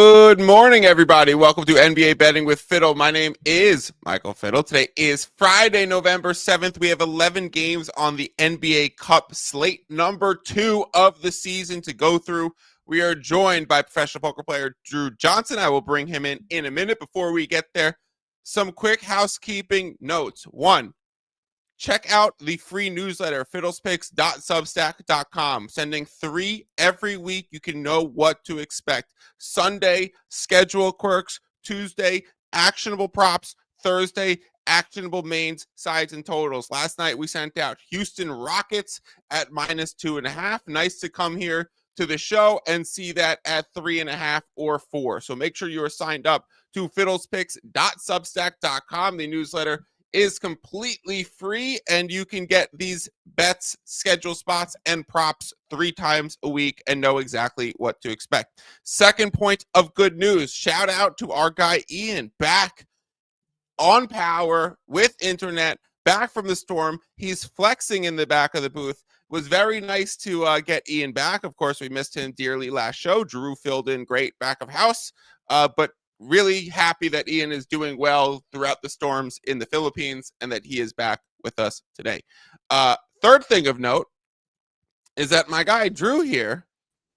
Good morning, everybody. Welcome to NBA Betting with Fiddle. My name is Michael Fiddle. Today is Friday, November 7th. We have 11 games on the NBA Cup slate, number 2 of the season to go through. We are joined by professional poker player Drew Johnson. I will bring him in a minute. Before we get there, some quick housekeeping notes. 1, check out the free newsletter, fiddlespicks.substack.com. Sending 3 every week. You can know what to expect. Sunday, schedule quirks. Tuesday, actionable props. Thursday, actionable mains, sides, and totals. Last night, we sent out Houston Rockets at -2.5. Nice to come here to the show and see that at 3.5 or 4. So make sure you are signed up to fiddlespicks.substack.com. The newsletter is completely free, and you can get these bets, schedule spots, and props 3 times a week and know exactly what to expect. Second point of good news, shout out to our guy Ian, back on power with internet, back from the storm. He's flexing in the back of the booth. It was very nice to get Ian back. Of course, we missed him dearly last show. Drew filled in great back of house, but really happy that Ian is doing well throughout the storms in the Philippines and that he is back with us today. Third thing of note is that my guy Drew here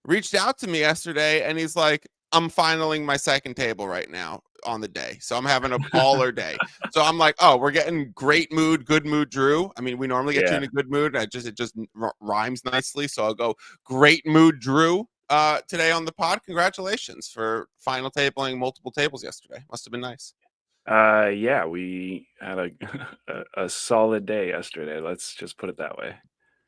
reached out to me yesterday and he's like, I'm finaling my second table right now on the day. So I'm having a baller day. So I'm like, oh, we're getting great mood, good mood, Drew. I mean, we normally get you in a good mood. It just rhymes nicely. So I'll go great mood, Drew. Today on the pod. Congratulations for final tabling multiple tables yesterday. Must have been nice. Yeah, we had a solid day yesterday. Let's just put it that way.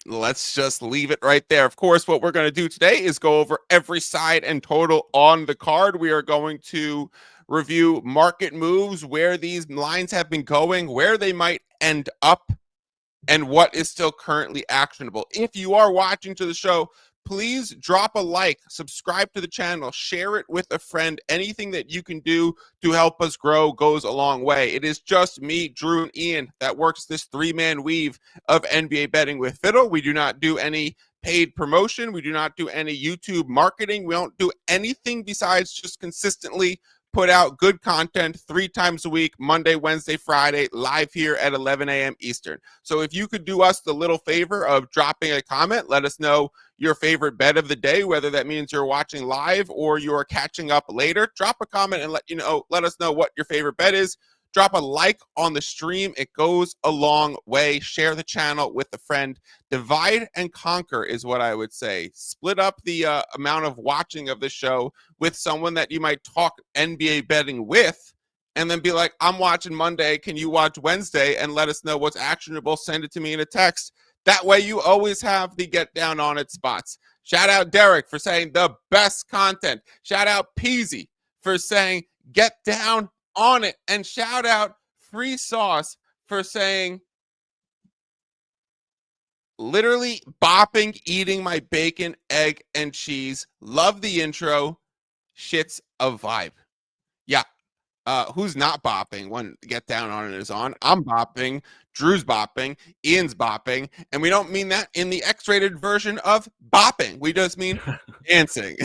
Let's just leave it right there. Of course, what we're going to do today is go over every side and total on the card. We are going to review market moves, where these lines have been going, where they might end up, and what is still currently actionable. If you are watching to the show, please drop a like, subscribe to the channel, share it with a friend. Anything that you can do to help us grow goes a long way. It is just me, Drew, and Ian that works this 3-man weave of NBA Betting with Fiddle. We do not do any paid promotion. We do not do any YouTube marketing. We don't do anything besides just consistently put out good content 3 times a week, Monday, Wednesday, Friday, live here at 11 a.m. Eastern. So if you could do us the little favor of dropping a comment, let us know your favorite bet of the day, whether that means you're watching live or you're catching up later. Drop a comment and let us know what your favorite bet is. Drop a like on the stream. It goes a long way. Share the channel with a friend. Divide and conquer is what I would say. Split up the amount of watching of the show with someone that you might talk NBA betting with, and then be like, I'm watching Monday. Can you watch Wednesday? And let us know what's actionable. Send it to me in a text. That way you always have the get down on it spots. Shout out Derek for saying the best content. Shout out Peasy for saying get down on it. And shout out Free Sauce for saying literally bopping, eating my bacon, egg, and cheese. Love the intro. Shit's a vibe. Yeah. Who's not bopping when Get Down on It is on? I'm bopping. Drew's bopping. Ian's bopping. And we don't mean that in the X-rated version of bopping. We just mean dancing.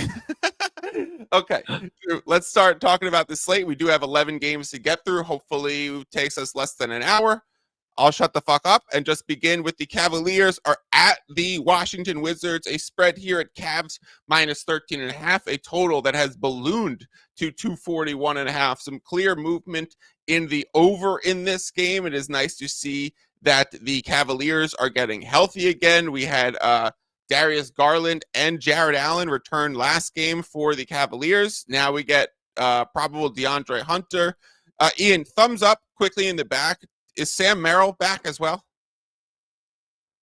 Okay, Drew, let's start talking about the slate. We do have 11 games to get through. Hopefully it takes us less than an hour. I'll shut the fuck up and just begin with the Cavaliers are at the Washington Wizards. A spread here at Cavs -13.5, a total that has ballooned to 241.5. Some clear movement in the over in this game. It is nice to see that the Cavaliers are getting healthy again. We had Darius Garland and Jared Allen return last game for the Cavaliers. Now we get probable DeAndre Hunter. Ian, thumbs up quickly in the back. Is Sam Merrill back as well?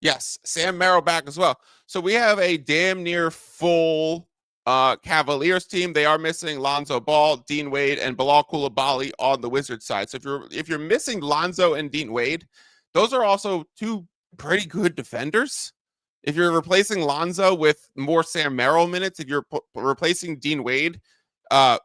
Yes, Sam Merrill back as well. So we have a damn near full Cavaliers team. They are missing Lonzo Ball, Dean Wade, and Bilal Coulibaly on the Wizards side. So if you're missing Lonzo and Dean Wade, those are also 2 pretty good defenders. If you're replacing Lonzo with more Sam Merrill minutes, if you're replacing Dean Wade,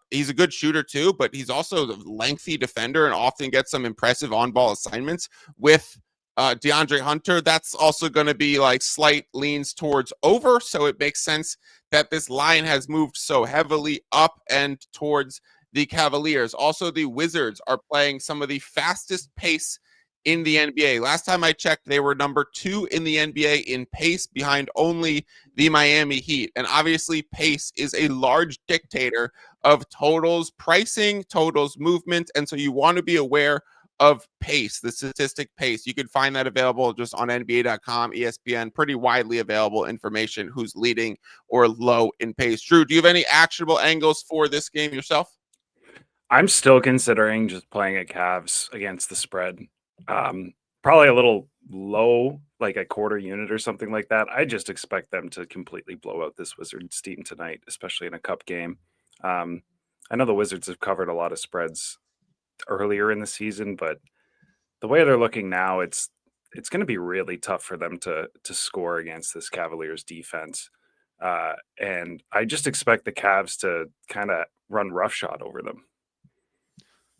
he's a good shooter too, but he's also a lengthy defender and often gets some impressive on-ball assignments with DeAndre Hunter, that's also going to be like slight leans towards over. So it makes sense that this line has moved so heavily up and towards the Cavaliers. Also, the Wizards are playing some of the fastest pace in the NBA. Last time I checked, they were number 2 in the NBA in pace, behind only the Miami Heat. And obviously, pace is a large dictator of totals pricing, totals movement. And so you want to be aware of pace, the statistic pace. You can find that available just on NBA.com, ESPN, pretty widely available information who's leading or low in pace. Drew, do you have any actionable angles for this game yourself? I'm still considering just playing at Cavs against the spread. Probably a little low, like a quarter unit or something like that. I just expect them to completely blow out this Wizards team tonight, especially in a cup game. I know the Wizards have covered a lot of spreads earlier in the season, but the way they're looking now, it's going to be really tough for them to score against this Cavaliers defense. And I just expect the Cavs to kind of run roughshod over them.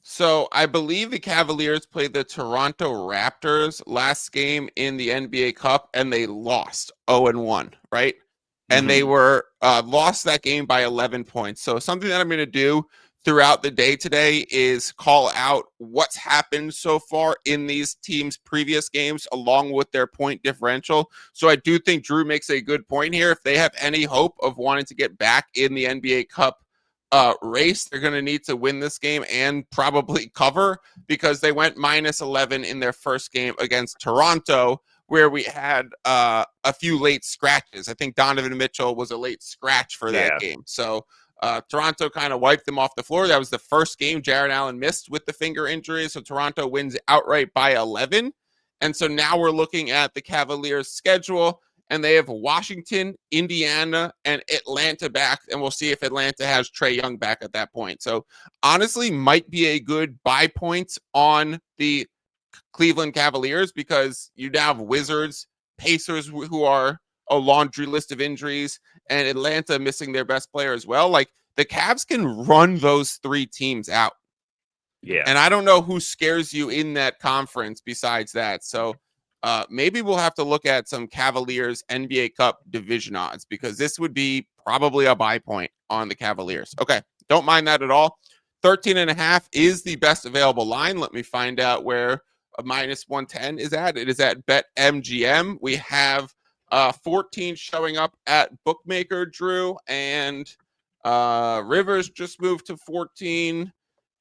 So I believe the Cavaliers played the Toronto Raptors last game in the NBA Cup, and they lost 0-1, right? And they were lost that game by 11 points. So something that I'm going to do throughout the day today is call out what's happened so far in these teams' previous games along with their point differential. So I do think Drew makes a good point here. If they have any hope of wanting to get back in the NBA Cup race, they're going to need to win this game and probably cover, because they went minus 11 in their first game against Toronto, where we had a few late scratches. I think Donovan Mitchell was a late scratch for that game. So Toronto kind of wiped them off the floor. That was the first game Jarrett Allen missed with the finger injury. So Toronto wins outright by 11. And so now we're looking at the Cavaliers' schedule, and they have Washington, Indiana, and Atlanta back. And we'll see if Atlanta has Trae Young back at that point. So honestly, might be a good buy point on the Cleveland Cavaliers, because you now have Wizards, Pacers, who are a laundry list of injuries, and Atlanta missing their best player as well. Like, the Cavs can run those 3 teams out. Yeah. And I don't know who scares you in that conference besides that. So maybe we'll have to look at some Cavaliers NBA Cup division odds, because this would be probably a buy point on the Cavaliers. Okay, don't mind that at all. 13.5 is the best available line. Let me find out where a minus 110 is at. It is at BetMGM. We have 14 showing up at Bookmaker, Drew, and Rivers just moved to 14.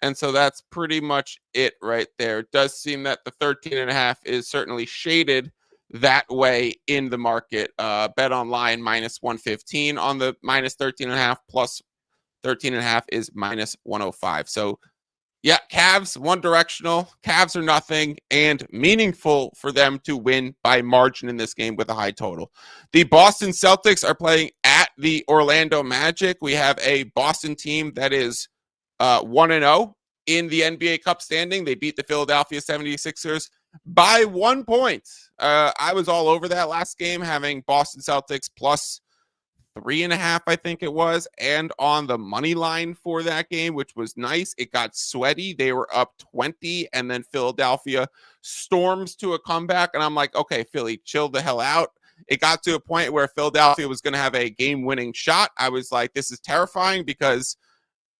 And so that's pretty much it right there. It does seem that the 13.5 is certainly shaded that way in the market. Bet online minus 115 on the minus 13.5, plus 13.5 is minus 105. So yeah, Cavs one directional. Cavs are nothing, and meaningful for them to win by margin in this game with a high total. The Boston Celtics are playing at the Orlando Magic. We have a Boston team that is 1-0 in the NBA Cup standing. They beat the Philadelphia 76ers by 1 point. I was all over that last game, having Boston Celtics plus 3.5, I think it was, and on the money line for that game, which was nice. It got sweaty. They were up 20, and then Philadelphia storms to a comeback. And I'm like, okay, Philly, chill the hell out. It got to a point where Philadelphia was going to have a game-winning shot. I was like, this is terrifying, because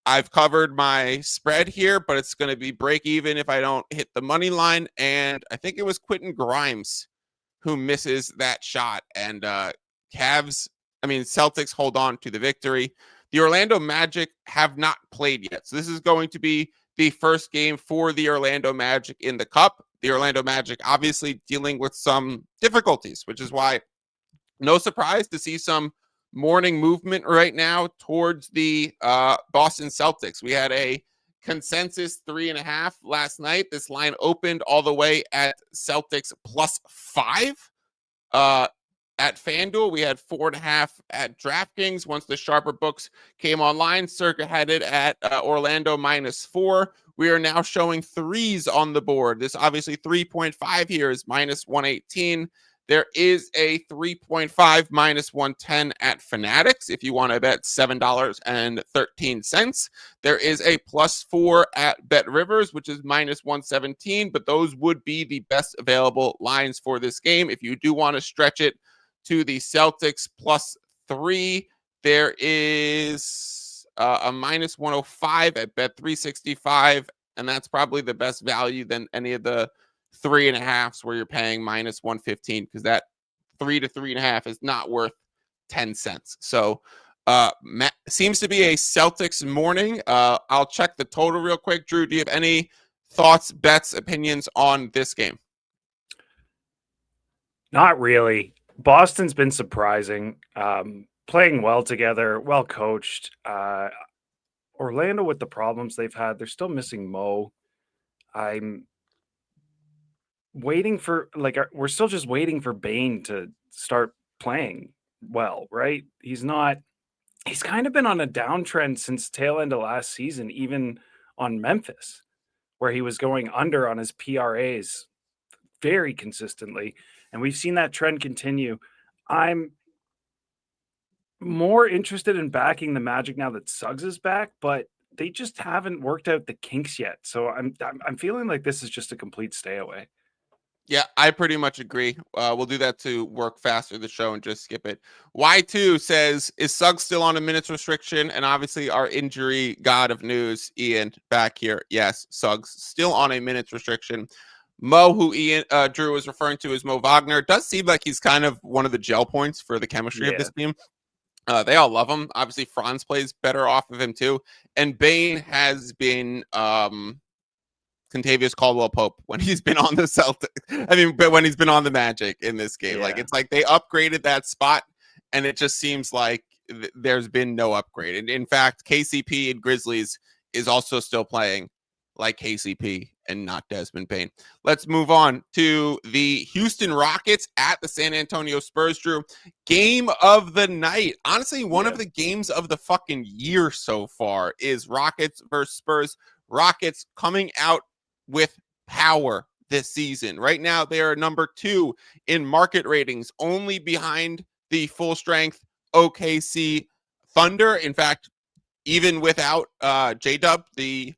I've covered my spread here, but it's going to be break even if I don't hit the money line. And I think it was Quentin Grimes who misses that shot. And Celtics hold on to the victory. The Orlando Magic have not played yet. So this is going to be the first game for the Orlando Magic in the Cup. The Orlando Magic obviously dealing with some difficulties, which is why no surprise to see some morning movement right now towards the Boston Celtics. We had a consensus 3.5 last night. This line opened all the way at Celtics plus 5. At FanDuel, we had 4.5 at DraftKings. Once the sharper books came online, Circa had it at Orlando minus 4. We are now showing 3s on the board. This obviously 3.5 here is minus 118. There is a 3.5 minus 110 at Fanatics if you want to bet $7.13. There is a +4 at Bet Rivers, which is minus 117, but those would be the best available lines for this game. If you do want to stretch it to the Celtics +3, there is a minus 105 at Bet 365, and that's probably the best value than any of the 3.5s where you're paying minus 115, because that 3 to 3.5 is not worth 10 cents. So seems to be a Celtics morning. I'll check the total real quick. Drew, do you have any thoughts, bets, opinions on this game? Not really. Boston's been surprising, playing well together, well coached. Orlando, with the problems they've had, they're still missing Mo. I'm waiting for, we're still just waiting for Bane to start playing well, right? He's kind of been on a downtrend since tail end of last season, even on Memphis, where he was going under on his PRAs very consistently. And we've seen that trend continue. I'm more interested in backing the Magic now that Suggs is back, but they just haven't worked out the kinks yet. So I'm feeling like this is just a complete stay away. Yeah, I pretty much agree. We'll do that to work faster the show and just skip it. Y2 says, is Suggs still on a minutes restriction? And obviously our injury god of news, Ian, back here. Yes, Suggs still on a minutes restriction. Mo, who Drew was referring to as Mo Wagner, does seem like he's kind of one of the gel points for the chemistry of this team. They all love him. Obviously, Franz plays better off of him too. And Bane has been Contavious Caldwell-Pope when he's been on the Celtics. I mean, but when he's been on the Magic in this game. Yeah. Like, it's like they upgraded that spot, and it just seems like there's been no upgrade. And in fact, KCP and Grizzlies is also still playing like KCP and not Desmond Bane. Let's move on to the Houston Rockets at the San Antonio Spurs, Drew. Game of the night. Honestly, one of the games of the fucking year so far is Rockets versus Spurs. Rockets coming out with power this season. Right now, they are number 2 in market ratings, only behind the full strength OKC Thunder. In fact, even without J-Dub, the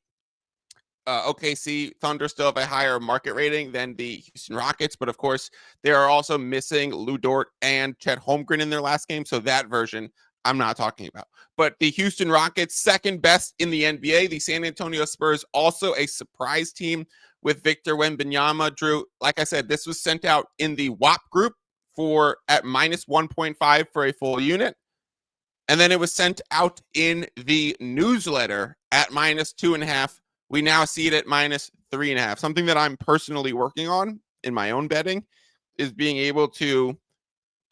OKC Thunder still have a higher market rating than the Houston Rockets, but of course, they are also missing Lou Dort and Chet Holmgren in their last game, so that version I'm not talking about. But the Houston Rockets, second best in the NBA. The San Antonio Spurs, also a surprise team with Victor Wembanyama. Drew, like I said, this was sent out in the WHOP group at minus 1.5 for a full unit. And then it was sent out in the newsletter at minus 2.5. We now see it at minus 3.5. Something that I'm personally working on in my own betting is being able to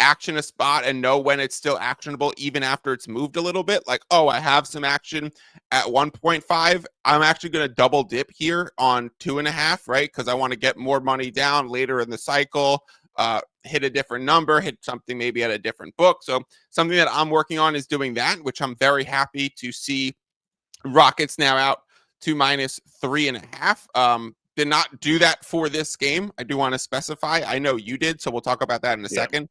action a spot and know when it's still actionable even after it's moved a little bit. Like, oh, I have some action at 1.5. I'm actually going to double dip here on 2.5, right? Because I want to get more money down later in the cycle, hit a different number, hit something maybe at a different book. So something that I'm working on is doing that, which I'm very happy to see Rockets now out to minus 3.5. Did not do that for this game. I do want to specify. I know you did, so we'll talk about that in a second.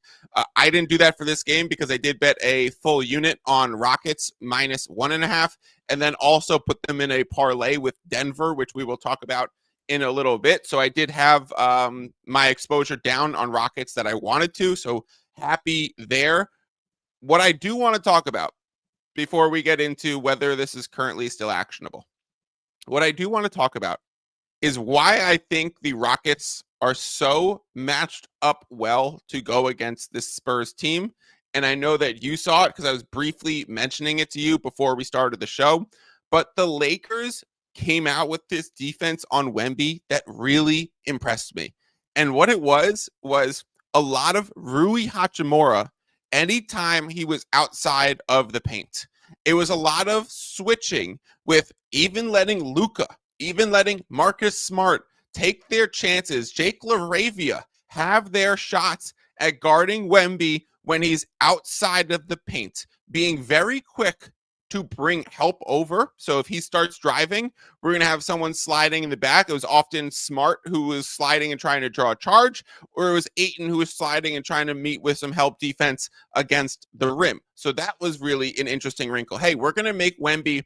I didn't do that for this game because I did bet a full unit on Rockets minus 1.5, and then also put them in a parlay with Denver, which we will talk about in a little bit. So I did have my exposure down on Rockets that I wanted to, so happy there. What I do want to talk about before we get into whether this is currently still actionable, what I do want to talk about is why I think the Rockets are so matched up well to go against this Spurs team. And I know that you saw it because I was briefly mentioning it to you before we started the show. But the Lakers came out with this defense on Wemby that really impressed me. And what it was a lot of Rui Hachimura anytime he was outside of the paint. It was a lot of switching with even letting Luka, even letting Marcus Smart take their chances. Jake LaRavia have their shots at guarding Wemby when he's outside of the paint, being very quick to bring help over. So if he starts driving, we're going to have someone sliding in the back. It was often Smart who was sliding and trying to draw a charge, or it was Ayton who was sliding and trying to meet with some help defense against the rim. So that was really an interesting wrinkle. Hey, we're going to make Wemby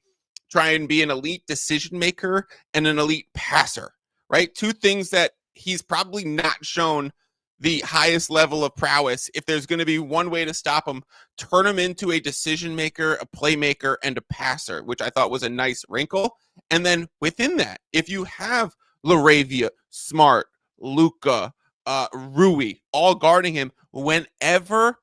try and be an elite decision maker and an elite passer, right? Two things that he's probably not shown the highest level of prowess. If there's going to be one way to stop him, turn him into a decision maker, a playmaker, and a passer, which I thought was a nice wrinkle. And then within that, if you have Laravia, Smart, Luka, Rui, all guarding him, whenever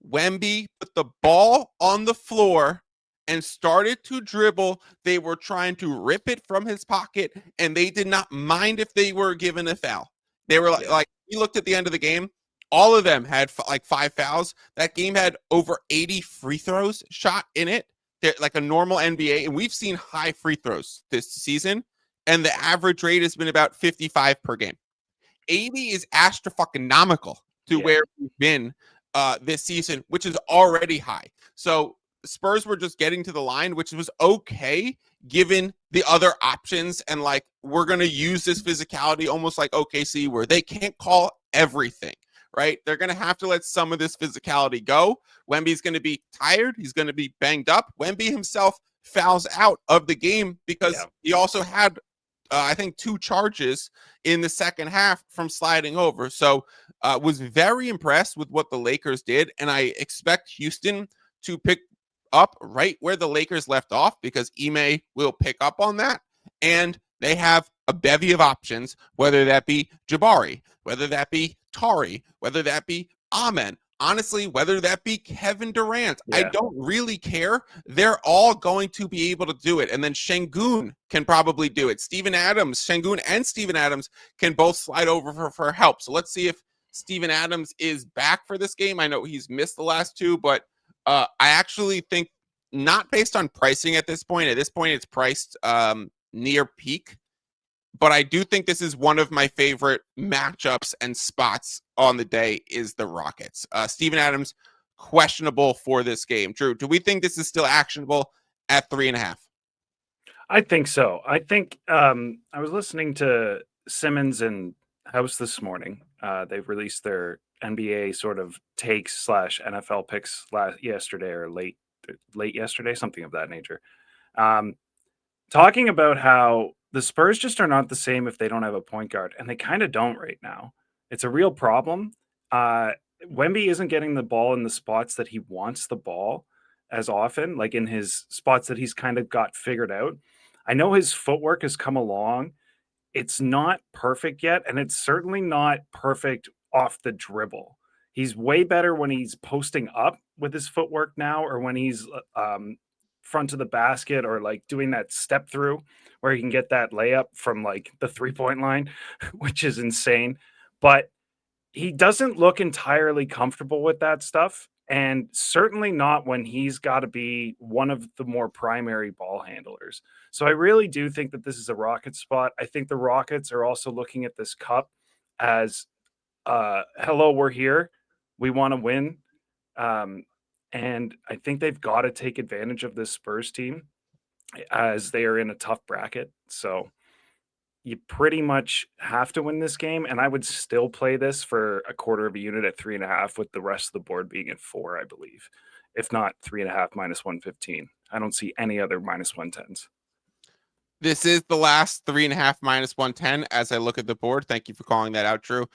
Wemby put the ball on the floor and started to dribble, they were trying to rip it from his pocket, and they did not mind if they were given a foul. They were like we looked at the end of the game, all of them had like 5 fouls. That game had over 80 free throws shot in it. They're like a normal NBA, and we've seen high free throws this season, and the average rate has been about 55 per game. 80 is astronomical to where we've been this season, which is already high. So Spurs were just getting to the line, which was okay given the other options. And like, we're going to use this physicality almost like OKC, where they can't call everything, right? They're going to have to let some of this physicality go. Wemby's going to be tired. He's going to be banged up. Wemby himself fouls out of the game because he also had, I think, 2 charges in the second half from sliding over. So was very impressed with what the Lakers did. And I expect Houston to pick up right where the Lakers left off, because Ime will pick up on that. And they have a bevy of options, whether that be Jabari, whether that be Tari, whether that be Amen, honestly, whether that be Kevin Durant. I don't really care. They're all going to be able to do it. And then Şengün can probably do it. Şengün and Steven Adams can both slide over for help. So let's see if Steven Adams is back for this game. I know he's missed the last 2, but I actually think, not based on pricing at this point. At this point, it's priced near peak. But I do think this is one of my favorite matchups and spots on the day is the Rockets. Steven Adams, questionable for this game. Drew, do we think this is still actionable at 3.5? I think so. I think I was listening to Simmons and House this morning. They've released their NBA sort of takes / NFL picks yesterday or late yesterday, something of that nature. Talking about how the Spurs just are not the same if they don't have a point guard, and they kind of don't right now. It's a real problem. Wemby isn't getting the ball in the spots that he wants the ball as often, like in his spots that he's kind of got figured out. I know his footwork has come along. It's not perfect yet, and it's certainly not perfect off the dribble. He's way better when he's posting up with his footwork now, or when he's front of the basket, or like doing that step through where he can get that layup from like the 3-point line, which is insane. But he doesn't look entirely comfortable with that stuff, and certainly not when he's got to be one of the more primary ball handlers. So I really do think that this is a Rockets spot. I think the Rockets are also looking at this cup as, hello, we're here. We want to win. And I think they've got to take advantage of this Spurs team, as they are in a tough bracket. So you pretty much have to win this game. And I would still play this for a quarter of a unit at 3.5, with the rest of the board being at 4, I believe. If not 3.5 minus 115. I don't see any other minus 110s. This is the last 3.5 minus 110 as I look at the board. Thank you for calling that out, Drew.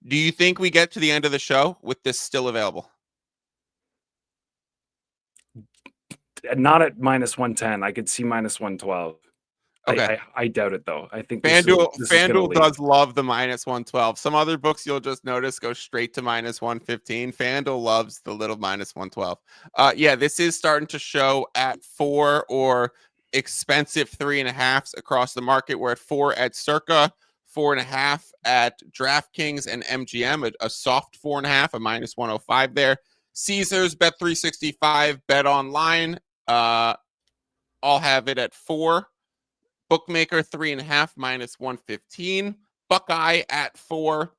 Do you think we get to the end of the show with this still available? Not at minus 110. I could see minus 112. Okay. I doubt it, though. I think FanDuel does love the minus 112. Some other books you'll just notice go straight to minus 115. FanDuel loves the little minus 112. Yeah, this is starting to show at 4 or expensive 3.5s across the market. We're at 4 at Circa, 4.5 at DraftKings and MGM, a soft 4.5, a minus 105 there. Caesars, Bet365, Bet Online, all have it at 4. Bookmaker 3.5 minus 115. Buckeye at 4.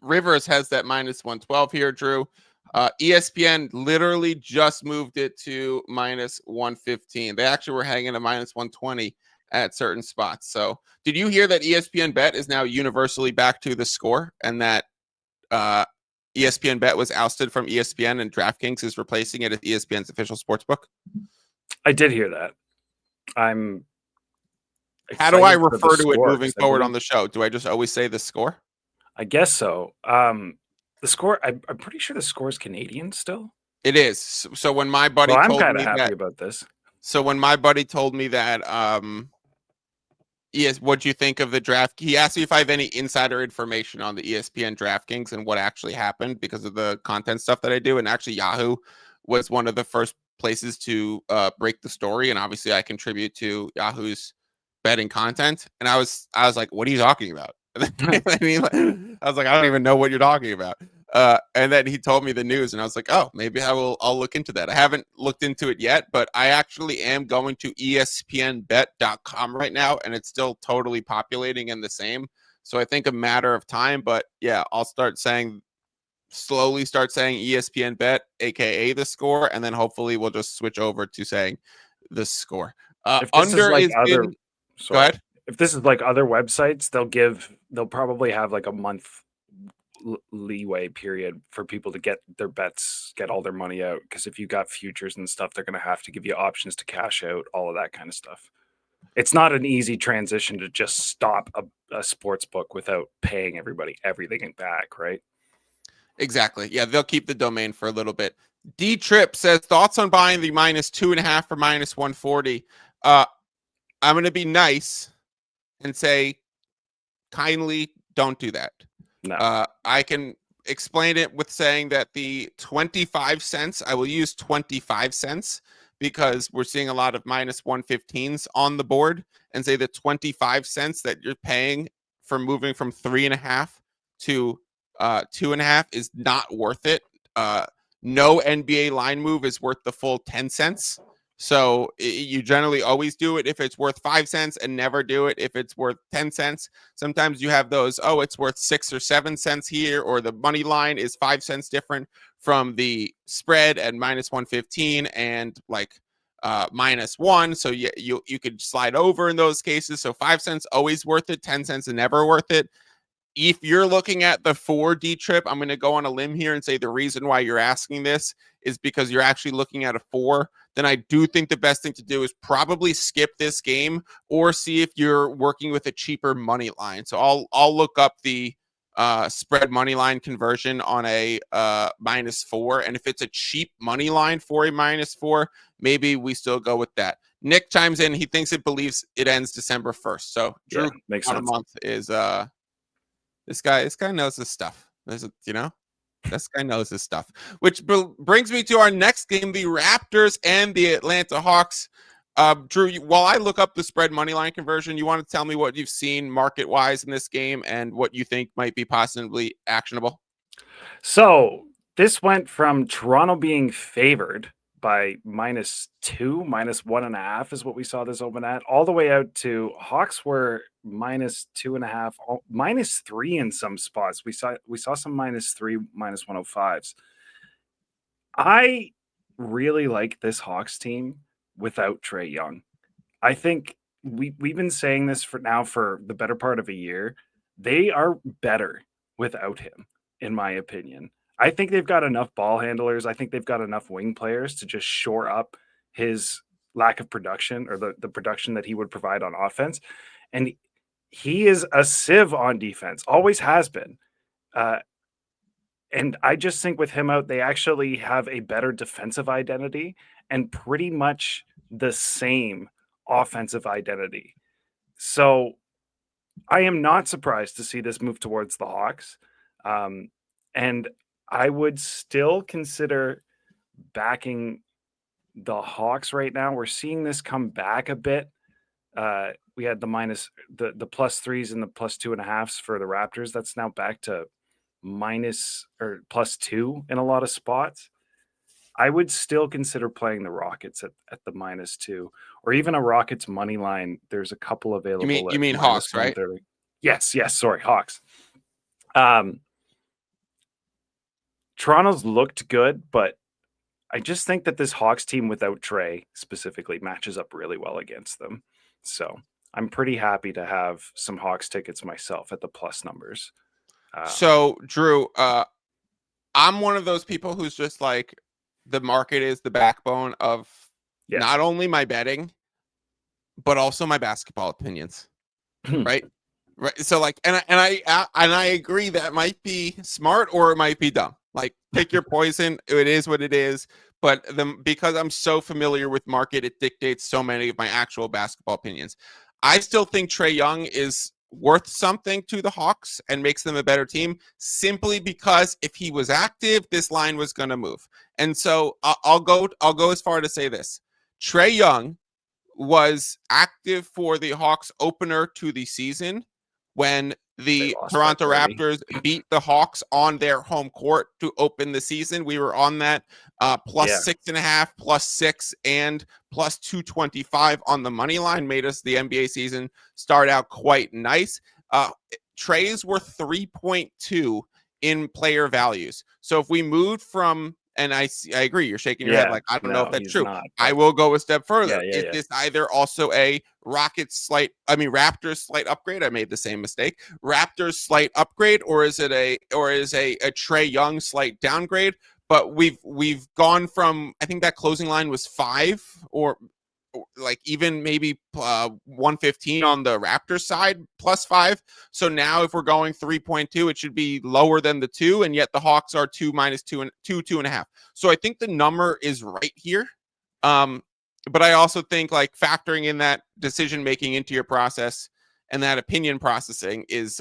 Rivers has that minus 112 here, Drew. ESPN literally just moved it to minus 115. They actually were hanging at minus 120 at certain spots. So did you hear that ESPN Bet is now universally back to the score, and that ESPN Bet was ousted from ESPN and DraftKings is replacing it as ESPN's official sportsbook? I did hear that. I'm How do I excited for the refer to it score, moving 'cause I forward on believe- the show? Do I just always say the score? I guess so. The score, I'm pretty sure the score is Canadian still. It is. So when my buddy Well, I'm told kind me of happy that, about this. so when my buddy told me that, yes, what'd you think of the draft? He asked me if I have any insider information on the ESPN DraftKings and what actually happened because of the content stuff that I do. And actually, Yahoo was one of the first places to break the story. And obviously, I contribute to Yahoo's betting content. And I was like, "What are you talking about?" I mean, I was like, "I don't even know what you're talking about." And then he told me the news, and I was like, "Oh, maybe I'll look into that." I haven't looked into it yet, but I actually am going to ESPNBet.com right now, and it's still totally populating and the same. So I think a matter of time, but yeah, I'll slowly start saying ESPN Bet, aka the score, and then hopefully we'll just switch over to saying the score. If this is like other, go sorry, ahead. if this is like other websites, they'll probably have like a month leeway period for people to get their bets, get all thetheir money out. Because if you got futures and stuff, they're going to have to give you options to cash out, all of that kind of stuff. It's not an easy transition to just stop a sports book without paying everybody everything back, right? Exactly. Yeah, they'll keep the domain for a little bit. D Trip says thoughts on buying the minus 2.5 for minus 140. I'm going to be nice and say kindly don't do that. No. I can explain it with saying that the 25 cents, I will use 25 cents because we're seeing a lot of minus 115s on the board, and say the 25 cents that you're paying for moving from 3.5 to 2.5 is not worth it. No NBA line move is worth the full 10 cents. So you generally always do it if it's worth 5 cents and never do it if it's worth 10 cents. Sometimes you have those, oh, it's worth 6 or 7 cents here, or the money line is 5 cents different from the spread at minus 115 and like minus 1. So you could slide over in those cases. So 5 cents always worth it, 10 cents never worth it. If you're looking at the 4D trip, I'm going to go on a limb here and say the reason why you're asking this is because you're actually looking at a 4. Then I do think the best thing to do is probably skip this game or see if you're working with a cheaper money line. So I'll look up the spread money line conversion on a minus 4. And if it's a cheap money line for a minus 4, maybe we still go with that. Nick chimes in. He thinks it believes it ends December 1st. So Drew, Yeah, makes sense. a month is this guy knows his stuff. This guy knows his stuff. Which brings me to our next game, the Raptors and the Atlanta Hawks. Drew, while I look up the spread money line conversion, you want to tell me what you've seen market-wise in this game and what you think might be possibly actionable? So this went from Toronto being favored by -2, -1.5 is what we saw this open at, all the way out to Hawks were -2.5, -3 in some spots. We saw some -3, -105s. I really like this Hawks team without Trae Young. I think we've been saying this for the better part of a year. They are better without him, in my opinion. I think they've got enough ball handlers. I think they've got enough wing players to just shore up his lack of production, or the production that he would provide on offense. And he is a sieve on defense, always has been. And I just think with him out, they actually have a better defensive identity and pretty much the same offensive identity. So I am not surprised to see this move towards the Hawks. And I would still consider backing the Hawks right now. We're seeing this come back a bit. We had the +3s and the +2.5s for the Raptors. That's now back to minus or +2 in a lot of spots. I would still consider playing the Rockets at the -2, or even a Rockets money line. There's a couple available. You mean Hawks, right? Yes, sorry, Hawks. Toronto's looked good, but I just think that this Hawks team without Trey specifically matches up really well against them. So I'm pretty happy to have some Hawks tickets myself at the plus numbers. So Drew, I'm one of those people who's just like, the market is the backbone of not only my betting, but also my basketball opinions. Right. Right. So like, and I agree that might be smart or it might be dumb. Like, pick your poison. It is what it is. But because I'm so familiar with market, it dictates so many of my actual basketball opinions. I still think Trae Young is worth something to the Hawks and makes them a better team, simply because if he was active, this line was going to move. And so I'll go as far to say this: Trae Young was active for the Hawks opener to the season when the Toronto Raptors beat the Hawks on their home court to open the season. We were on that plus 6.5, plus 6, and plus 225 on the money line. Made us the NBA season start out quite nice. Trays were 3.2 in player values. So if we moved from, and I agree, you're shaking your head like, I don't know if that's true. I will go a step further. Is this either also a Raptors slight upgrade? I made the same mistake. Raptors slight upgrade, or is it a Trae Young slight downgrade? But we've gone from, I think that closing line was 5, or like even maybe 115 on the Raptors side, plus 5. So now if we're going 3.2, it should be lower than the 2, and yet the Hawks are 2 minus 2 and 2.5. So I think the number is right here. But I also think, like, factoring in that decision making into your process and that opinion processing is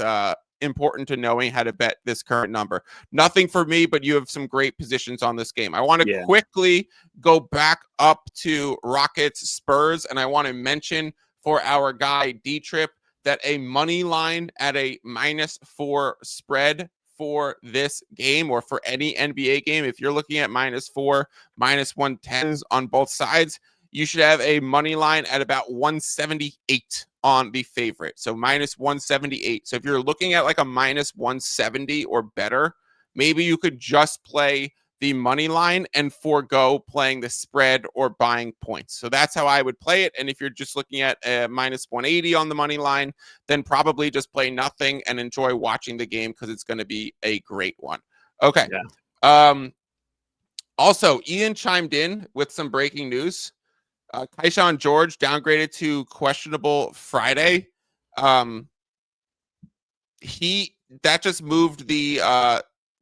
important to knowing how to bet this current number. Nothing for me, but you have some great positions on this game. I want to quickly go back up to Rockets Spurs, and I want to mention for our guy D-Trip that a money line at a -4 spread for this game, or for any NBA game, if you're looking at -4, -110s on both sides, you should have a money line at about 178 on the favorite. So -178. So if you're looking at like a -170 or better, maybe you could just play the money line and forego playing the spread or buying points. So that's how I would play it. And if you're just looking at a -180 on the money line, then probably just play nothing and enjoy watching the game, because it's going to be a great one. Okay. Also, Ian chimed in with some breaking news. Kayshawn George downgraded to questionable Friday. That just moved the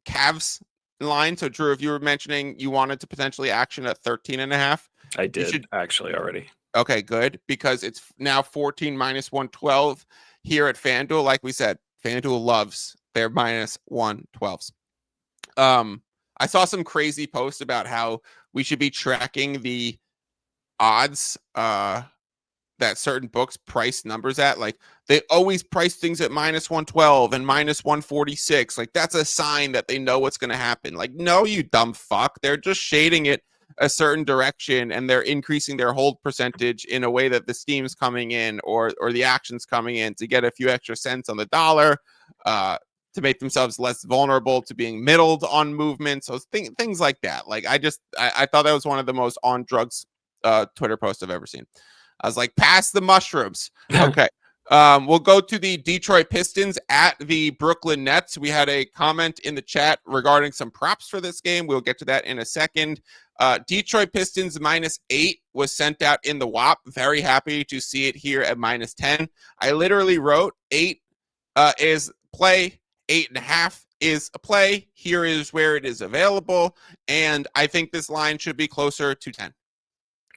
Cavs line. So Drew, if you were mentioning you wanted to potentially action at 13.5, I did actually already. Okay, good, because it's now 14 -112 here at FanDuel. Like we said, FanDuel loves their -112s. I saw some crazy posts about how we should be tracking the odds that certain books price numbers at. Like, they always price things at -112 and -146. Like, that's a sign that they know what's going to happen. Like, no, you dumb fuck. They're just shading it a certain direction, and they're increasing their hold percentage in a way that the steam's coming in, or the action's coming in, to get a few extra cents on the dollar, to make themselves less vulnerable to being middled on movement. So things like that. Like, I thought that was one of the most on drugs Twitter post I've ever seen. I was like, pass the mushrooms. Okay. We'll go to the Detroit Pistons at the Brooklyn Nets. We had a comment in the chat regarding some props for this game. We'll get to that in a second. Detroit Pistons -8 was sent out in the WHOP. Very happy to see it here at -10. I literally wrote 8 is play, 8.5 is a play. Here is where it is available. And I think this line should be closer to 10.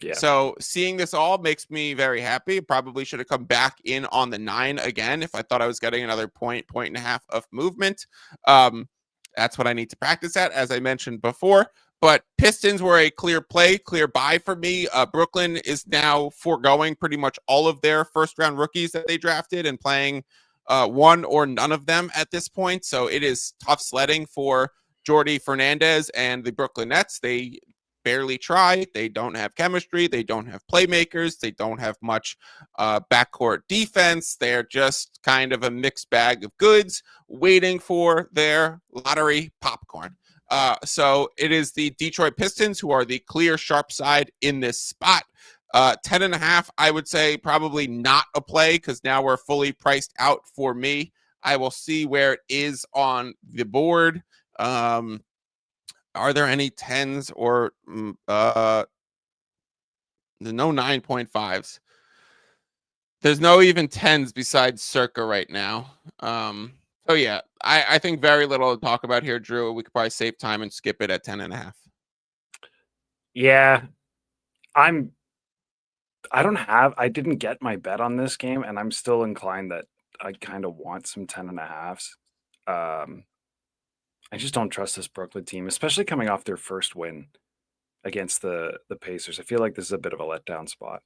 Yeah. So seeing this all makes me very happy. Probably should have come back in on the 9 again if I thought I was getting another point and a half of movement. That's what I need to practice at, as I mentioned before. But Pistons were a clear play, clear buy for me. Brooklyn is now foregoing pretty much all of their first-round rookies that they drafted and playing one or none of them at this point. So it is tough sledding for Jordi Fernandez and the Brooklyn Nets. They barely try. They don't have chemistry. They don't have playmakers. They don't have much backcourt defense. They're just kind of a mixed bag of goods waiting for their lottery popcorn. So it is the Detroit Pistons who are the clear sharp side in this spot. 10.5, I would say probably not a play because now we're fully priced out for me. I will see where it is on the board. Are there any 10s or no 9.5s? There's no even 10s besides Circa right now. So yeah, I think very little to talk about here, Drew. We could probably save time and skip it at 10.5. Yeah, I didn't get my bet on this game, and I'm still inclined that I kind of want some 10.5s. I just don't trust this Brooklyn team, especially coming off their first win against the Pacers. I feel like this is a bit of a letdown spot.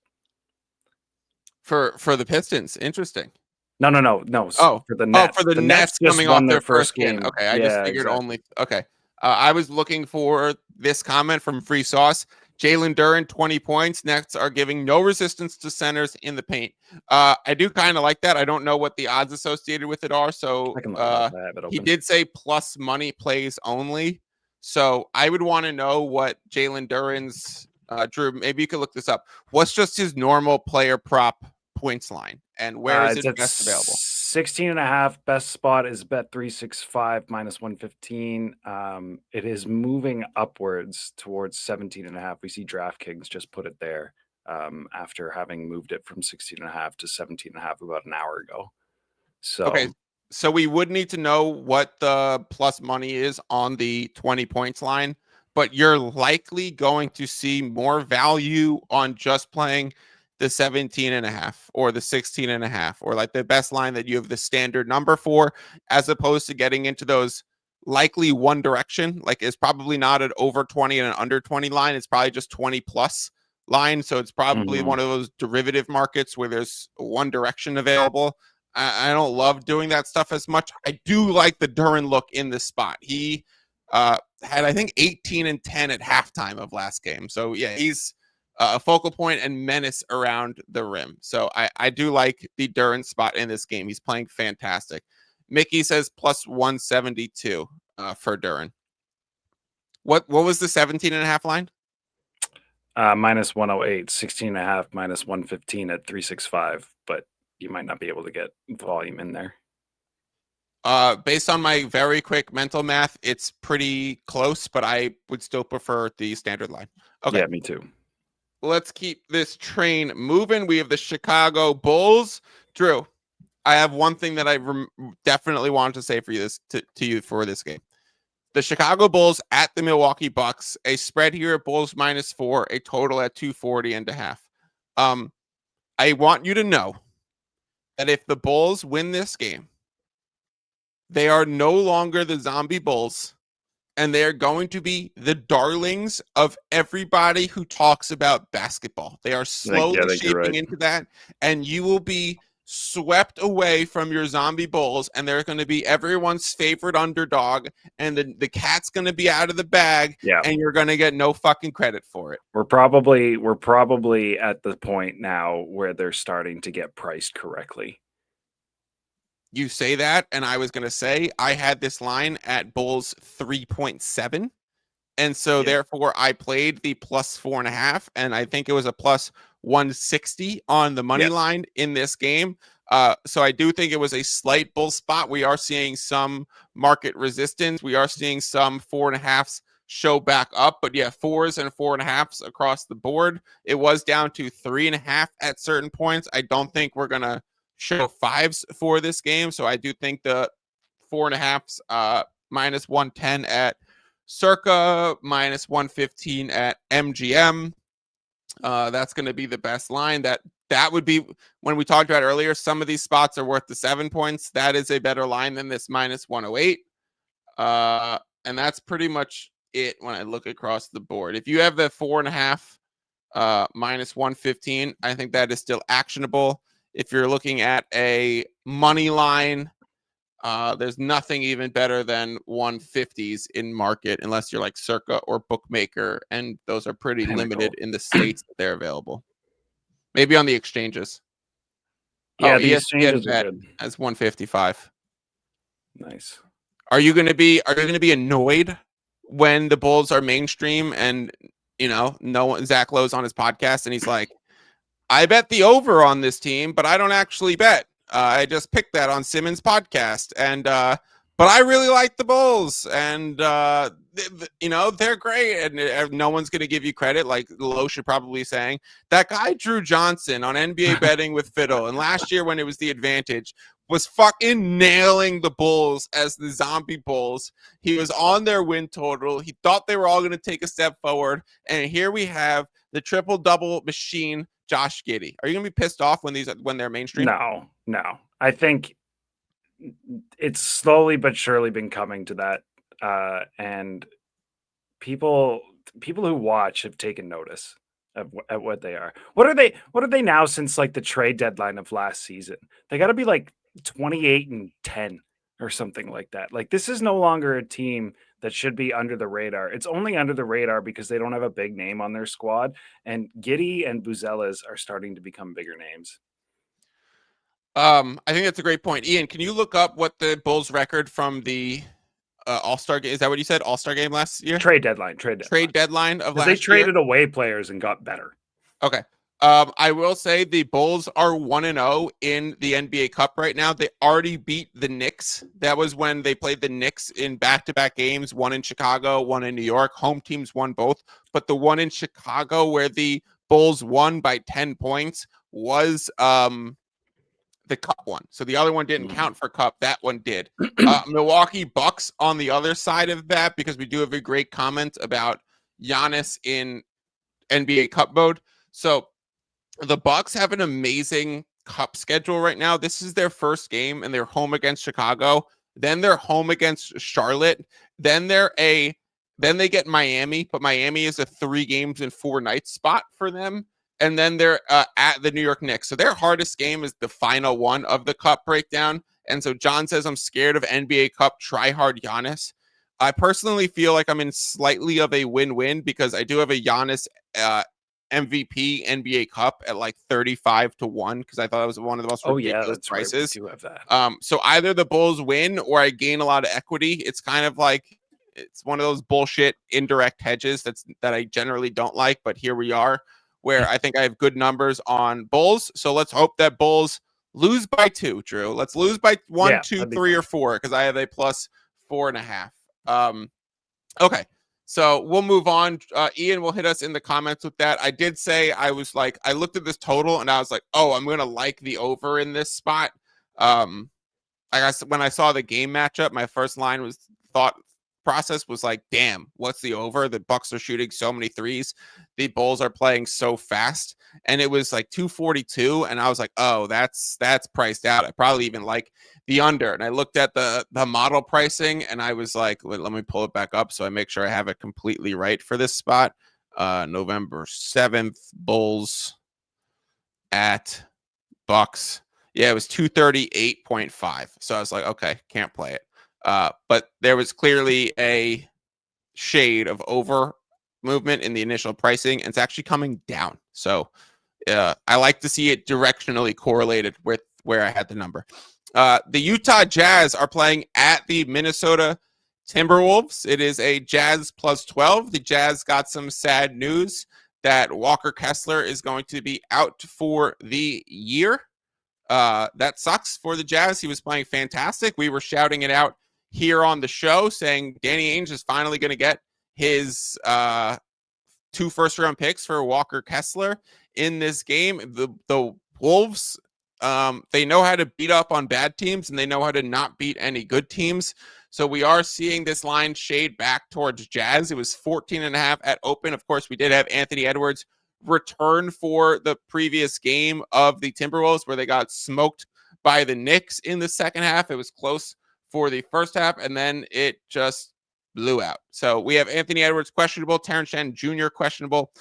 For the Pistons, interesting. No. For the Nets. For the Nets just coming won off their their first game. game. Okay, I just figured only. Okay, I was looking for this comment from Free Sauce. Jalen Duren, 20 points. Nets are giving no resistance to centers in the paint. I do kind of like that. I don't know what the odds associated with it are. So I can look it up. I have it he open. did say plus money plays only. So I would want to know what Jalen Duren's Drew. Maybe you could look this up. What's just his normal player prop points line, and where is it best available? 16.5. Best spot is bet 365 minus 115. It is moving upwards towards 17.5. We see DraftKings just put it there after having moved it from 16.5 to 17.5 about an hour ago. So okay, so we would need to know what the plus money is on the 20 points line, but you're likely going to see more value on just playing the 17.5 or the 16.5, or like the best line that you have the standard number for, as opposed to getting into those likely one direction. Like it's probably not an over 20 and an under 20 line. It's probably just 20 plus line. So it's probably one of those derivative markets where there's one direction available. I don't love doing that stuff as much. I do like the Duren look in this spot. He had, I think, 18 and 10 at halftime of last game. So yeah, he's a focal point and menace around the rim. So I do like the Duren spot in this game. He's playing fantastic. Mickey says plus 172 for Duren. What was the 17.5 line? minus 108, 16.5 minus 115 at 365, but you might not be able to get volume in there. Based on my very quick mental math, it's pretty close, but I would still prefer the standard line. Okay. Yeah, me too. Let's keep this train moving. We have the Chicago Bulls. Drew, I have one thing that I definitely wanted to say for you to you for this game. The Chicago Bulls at the Milwaukee Bucks, a spread here at Bulls -4, a total at 240.5. I want you to know that if the Bulls win this game, they are no longer the zombie Bulls, and they are going to be the darlings of everybody who talks about basketball. They are slowly shaping into that, and you will be swept away from your zombie Bulls, and they're going to be everyone's favorite underdog, and the cat's going to be out of the bag, and you're going to get no fucking credit for it. We're probably at the point now where they're starting to get priced correctly. You say that, and I was going to say I had this line at Bulls 3.7. And so therefore I played the plus 4.5, and I think it was a plus 160 on the money line in this game. So I do think it was a slight bull spot. We are seeing some market resistance. We are seeing some 4.5s show back up, but yeah, 4s and 4.5s across the board. It was down to 3.5 at certain points. I don't think we're going to show 5s for this game. So I do think the 4.5s minus 110 at Circa, minus 115 at MGM. That's going to be the best line. That would be, when we talked about earlier, some of these spots are worth the 7 points. That is a better line than this minus 108. And that's pretty much it when I look across the board. If you have the 4.5 minus 115, I think that is still actionable. If you're looking at a money line, there's nothing even better than 150s in market, unless you're like Circa or Bookmaker, and those are pretty limited in the states that they're available. Maybe on the exchanges. Yeah, the exchanges are good. As 155. Nice. Are you going to be annoyed when the Bulls are mainstream and, no one, Zach Lowe's on his podcast and he's like, I bet the over on this team, but I don't actually bet. I just picked that on Simmons' podcast, and but I really like the Bulls, and they're great, and no one's going to give you credit. Like Lowe should probably be saying that guy Drew Johnson on NBA betting with Fiddle, and last year when it was the advantage, was fucking nailing the Bulls as the zombie Bulls. He was on their win total. He thought they were all going to take a step forward, and here we have the triple double machine. Josh Giddey. Are you gonna be pissed off when they're mainstream? No. I think it's slowly but surely been coming to that, and people who watch have taken notice of at what they are. What are they now since like the trade deadline of last season? They got to be like 28-10 or something like that. Like this is no longer a team that should be under the radar. It's only under the radar because they don't have a big name on their squad, and Giddey and Buzelas are starting to become bigger names. I think that's a great point. Ian, can you look up what the Bulls record from the All-Star game? Is that what you said? All-Star game last year? Trade deadline of last year. They traded away players and got better. Okay. I will say the Bulls are 1-0 in the NBA Cup right now. They already beat the Knicks. That was when they played the Knicks in back-to-back games, one in Chicago, one in New York. Home teams won both, but the one in Chicago where the Bulls won by 10 points was the Cup one. So the other one didn't count for Cup. That one did. Milwaukee Bucks on the other side of that, because we do have a great comment about Giannis in NBA Cup mode. So the Bucks have an amazing Cup schedule right now. This is their first game, and they're home against Chicago. Then they're home against Charlotte. Then they get Miami, but Miami is a 3 games in 4 nights spot for them. And then they're at the New York Knicks. So their hardest game is the final one of the Cup breakdown. And so John says, I'm scared of NBA Cup try-hard Giannis. I personally feel like I'm in slightly of a win-win because I do have a Giannis MVP NBA Cup at like 35-1 because I thought it was one of the most ridiculous prices. Right. We do have that. So either the Bulls win or I gain a lot of equity. It's kind of like it's one of those bullshit indirect hedges that I generally don't like, but here we are, where I think I have good numbers on Bulls. So let's hope that Bulls lose by 2, Drew. Let's lose by 1, 2, 3, or 4 because I have a plus 4.5. Okay. So we'll move on. Ian will hit us in the comments with that. I did say I looked at this total and I was like, oh, I'm going to like the over in this spot. I guess when I saw the game matchup, my first line was process was like, damn, what's the over? The Bucks are shooting so many threes. The Bulls are playing so fast. And it was like 242. And I was like, oh, that's priced out. I probably even like the under. And I looked at the model pricing and I was like, let me pull it back up so I make sure I have it completely right for this spot. November 7th, Bulls at Bucks. Yeah, it was 238.5. So I was like, okay, can't play it. But there was clearly a shade of over movement in the initial pricing, and it's actually coming down. So I like to see it directionally correlated with where I had the number. The Utah Jazz are playing at the Minnesota Timberwolves. It is a Jazz plus 12. The Jazz got some sad news that Walker Kessler is going to be out for the year. That sucks for the Jazz. He was playing fantastic. We were shouting it out here on the show saying Danny Ainge is finally going to get his 2 first-round picks for Walker Kessler in this game. The Wolves, they know how to beat up on bad teams, and they know how to not beat any good teams. So we are seeing this line shade back towards Jazz. It was 14.5 at open. Of course, we did have Anthony Edwards return for the previous game of the Timberwolves where they got smoked by the Knicks in the second half. It was close for the first half, and then it just blew out. So we have Anthony Edwards questionable, Terrence Shannon Jr. questionable.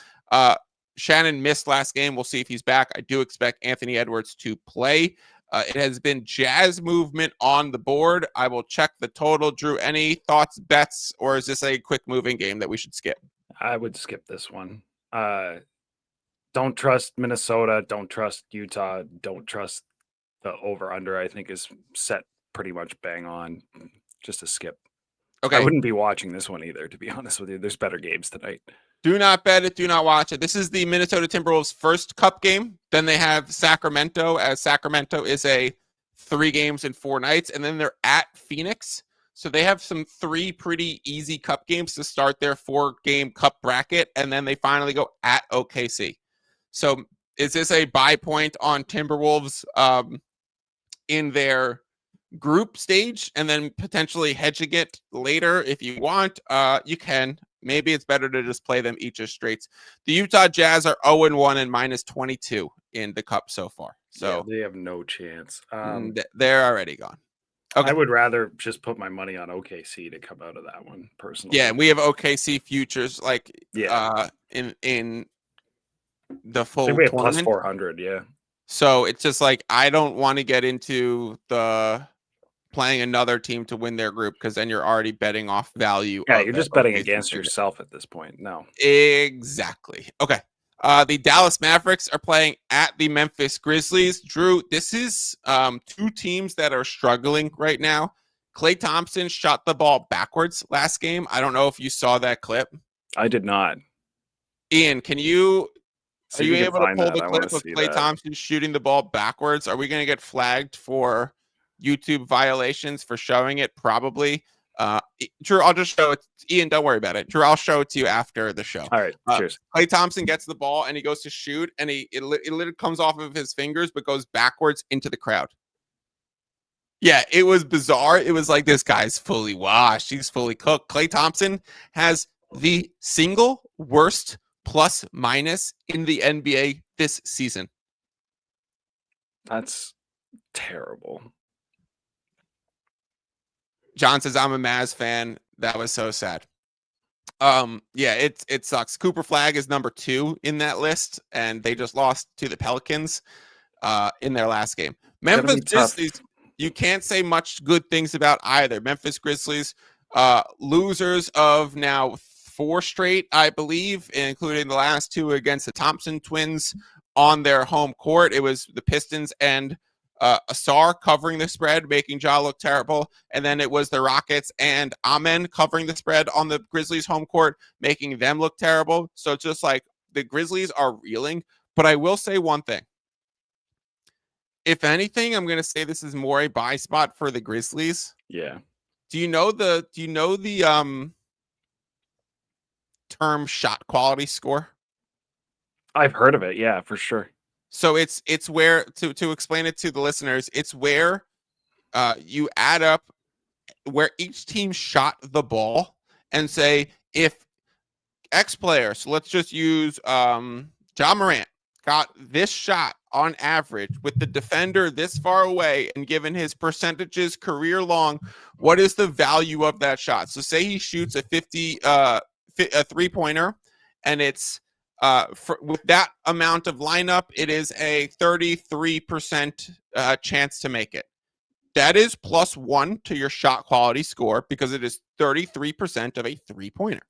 Shannon missed last game. We'll see if he's back. I do expect Anthony Edwards to play. It has been Jazz movement on the board. I will check the total. Drew, any thoughts, bets, or is this a quick moving game that we should skip? I would skip this one. Don't trust Minnesota. Don't trust Utah. Don't trust the over-under. I think is set pretty much bang on. Just a skip. Okay. I wouldn't be watching this one either, to be honest with you. There's better games tonight. Do not bet it. Do not watch it. This is the Minnesota Timberwolves' first cup game. Then they have Sacramento, as Sacramento is a 3 games in 4 nights. And then they're at Phoenix. So they have some 3 pretty easy cup games to start their 4-game cup bracket. And then they finally go at OKC. So is this a buy point on Timberwolves in their group stage and then potentially hedging it later if you want? You can. Maybe it's better to just play them each as straights. The Utah Jazz are 0-1 and -22 in the cup so far. So yeah, they have no chance. they're already gone. Okay. I would rather just put my money on OKC to come out of that one personally. Yeah, and we have OKC futures Yeah. in the full we have plus tournament. 400, yeah. So it's just like I don't want to get into the playing another team to win their group because then you're already betting off value. Yeah, you're just betting against yourself at this point. No. Exactly. Okay. The Dallas Mavericks are playing at the Memphis Grizzlies. Drew, this is 2 teams that are struggling right now. Klay Thompson shot the ball backwards last game. I don't know if you saw that clip. I did not. Ian, are you able to pull the clip of Klay Thompson shooting the ball backwards? Are we going to get flagged for YouTube violations for showing it? Probably. Drew, I'll just show it. Ian, don't worry about it. Drew, I'll show it to you after the show. All right, cheers. Klay Thompson gets the ball and he goes to shoot, and it literally comes off of his fingers but goes backwards into the crowd. Yeah, it was bizarre. It was like, this guy's fully washed. He's fully cooked. Klay Thompson has the single worst plus minus in the NBA this season. That's terrible. John says, I'm a Mavs fan. That was so sad. Yeah, it sucks. Cooper Flag is number 2 in that list, and they just lost to the Pelicans in their last game. Memphis Grizzlies, you can't say much good things about either. Memphis Grizzlies, losers of now 4 straight, I believe, including the last 2 against the Thompson twins on their home court. It was the Pistons and Asar covering the spread, making Ja look terrible. And then it was the Rockets and Amen covering the spread on the Grizzlies home court, making them look terrible. So just like the Grizzlies are reeling. But I will say one thing. If anything, I'm going to say this is more a buy spot for the Grizzlies. Yeah. Do you know the term shot quality score? I've heard of it. Yeah, for sure. So it's where, to explain it to the listeners, it's where you add up where each team shot the ball and say if X player, so let's just use Ja Morant, got this shot on average with the defender this far away and given his percentages career long, what is the value of that shot? So say he shoots a 3-pointer and it's with that amount of lineup, it is a 33% chance to make it. That is +1 to your shot quality score because it is 33% of a 3-pointer,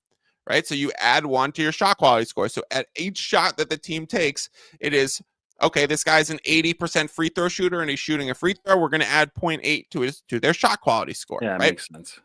right? So you add 1 to your shot quality score. So at each shot that the team takes, it is, okay, this guy's an 80% free throw shooter and he's shooting a free throw. We're going to add 0.8 to their shot quality score. Yeah, right? Makes sense.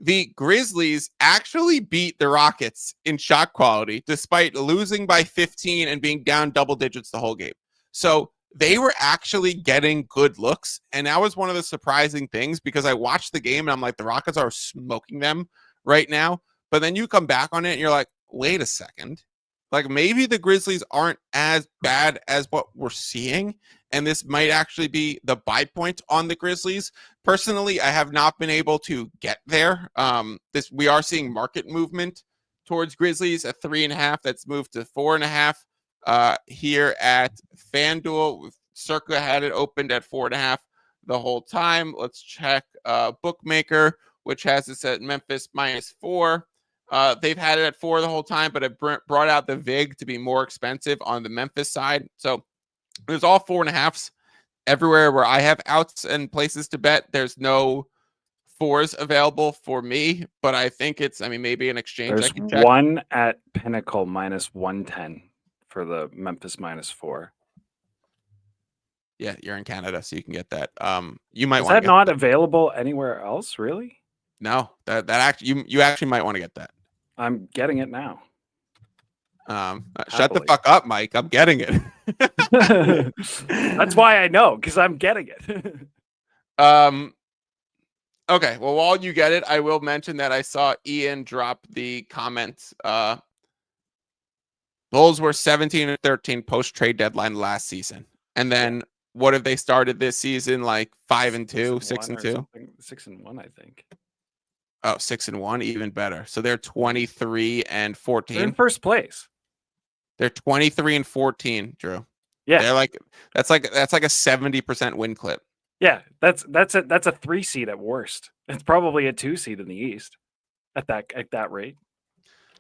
The Grizzlies actually beat the Rockets in shot quality despite losing by 15 and being down double digits the whole game. So they were actually getting good looks. And that was one of the surprising things because I watched the game and I'm like, the Rockets are smoking them right now. But then you come back on it and you're like, wait a second. Like maybe the Grizzlies aren't as bad as what we're seeing. And this might actually be the buy point on the Grizzlies. Personally, I have not been able to get there. We are seeing market movement towards Grizzlies at 3.5. That's moved to 4.5 here at FanDuel. Circa had it opened at 4.5 the whole time. Let's check Bookmaker, which has this at Memphis -4. They've had it at 4 the whole time, but have brought out the VIG to be more expensive on the Memphis side. So there's all 4.5s everywhere where I have outs and places to bet. There's no 4s available for me, but I think it's, maybe an exchange. There's one at Pinnacle -110 for the Memphis -4. Yeah, you're in Canada, so you can get that. You might Is want that not available anywhere else, really? No, that actually you actually might want to get that. I'm getting it now. Shut the fuck up, Mike. I'm getting it. That's why I know, because I'm getting it. Okay, well, while you get it, I will mention that I saw Ian drop the comment. Bulls were 17-13 post trade deadline last season, and then what have they started this season? Like 5-2, 6-2, 6-1, I think. Oh, 6-1, even better. So they're 23-14. They're in first place. They're 23-14, Drew. Yeah, they're like that's like a 70% win clip. Yeah, that's a 3 seed at worst. It's probably a 2 seed in the East at that rate.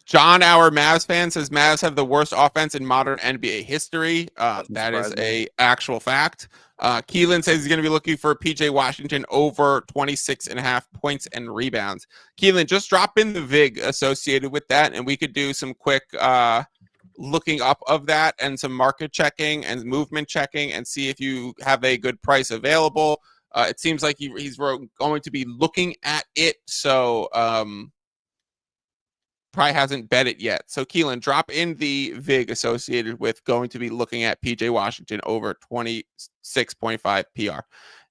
John, our Mavs fan, says Mavs have the worst offense in modern NBA history. That is a actual fact. Keelan says he's going to be looking for PJ Washington over 26.5 points and rebounds. Keelan, just drop in the VIG associated with that, and we could do some quick looking up of that and some market checking and movement checking and see if you have a good price available. It seems like he's going to be looking at it, so probably hasn't bet it yet. So Keelan, drop in the VIG associated with going to be looking at PJ Washington over 26.5 PR.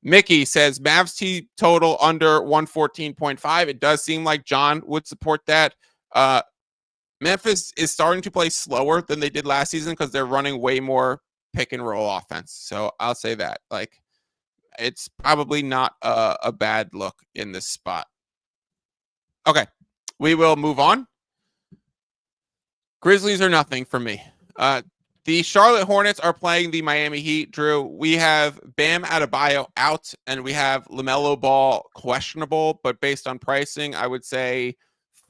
Mickey says Mavs T total under 114.5. It does seem like John would support that. Memphis is starting to play slower than they did last season because they're running way more pick and roll offense. So I'll say that. Like, it's probably not a bad look in this spot. Okay, we will move on. Grizzlies are nothing for me. The Charlotte Hornets are playing the Miami Heat. Drew, we have Bam Adebayo out, and we have LaMelo Ball questionable, but based on pricing, I would say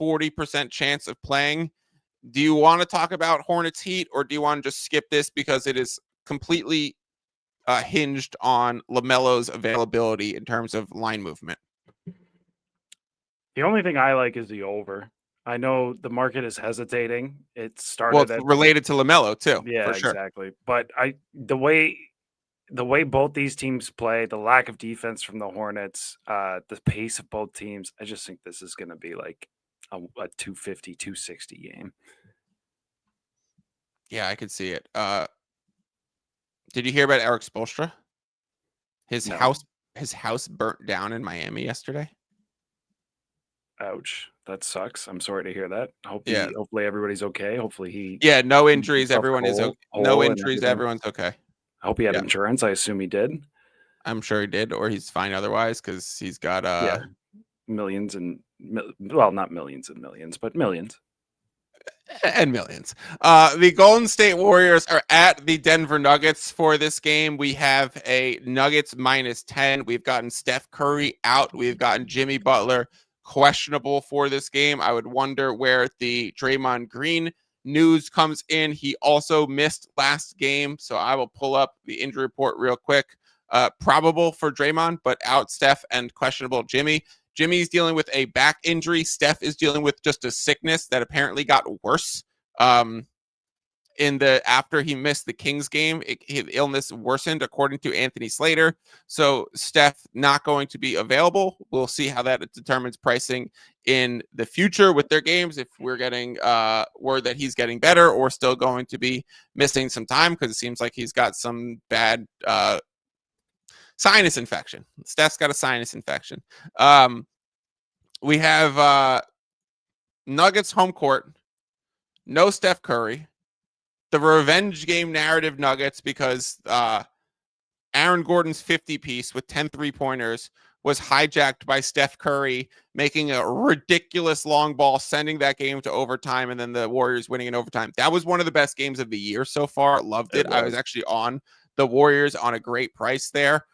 40% chance of playing. Do you want to talk about Hornets Heat, or do you want to just skip this because it is completely hinged on LaMelo's availability in terms of line movement? The only thing I like is the over. I know the market is hesitating. It started related to LaMelo too. Yeah, for sure. Exactly. But the way both these teams play, the lack of defense from the Hornets, the pace of both teams, I just think this is going to be like a 250, 260 game. Yeah, I could see it. Did you hear about Eric Spoelstra? His house burnt down in Miami yesterday. Ouch. That sucks. I'm sorry to hear that. Hopefully everybody's okay. Hopefully he no injuries. Everyone is okay. No injuries. Everyone's okay. I hope he had insurance. I assume he did. I'm sure he did, or he's fine otherwise because he's got millions and not millions and millions, but millions. And millions. The Golden State Warriors are at the Denver Nuggets for this game. We have a Nuggets -10. We've gotten Steph Curry out. We've gotten Jimmy Butler questionable for this game. I would wonder where the Draymond Green news comes in. He also missed last game, so I will pull up the injury report real quick. Probable for Draymond, but out Steph and questionable Jimmy. Jimmy's dealing with a back injury. Steph is dealing with just a sickness that apparently got worse after he missed the Kings game. His illness worsened, according to Anthony Slater. So Steph not going to be available. We'll see how that determines pricing in the future with their games, if we're getting word that he's getting better or still going to be missing some time, because it seems like he's got some bad sinus infection. Steph's got a sinus infection. We have Nuggets home court. No Steph Curry. The revenge game narrative Nuggets, because Aaron Gordon's 50 piece with 10 3-pointers was hijacked by Steph Curry making a ridiculous long ball, sending that game to overtime, and then the Warriors winning in overtime. That was one of the best games of the year so far. Loved it. I was actually on the Warriors on a great price there.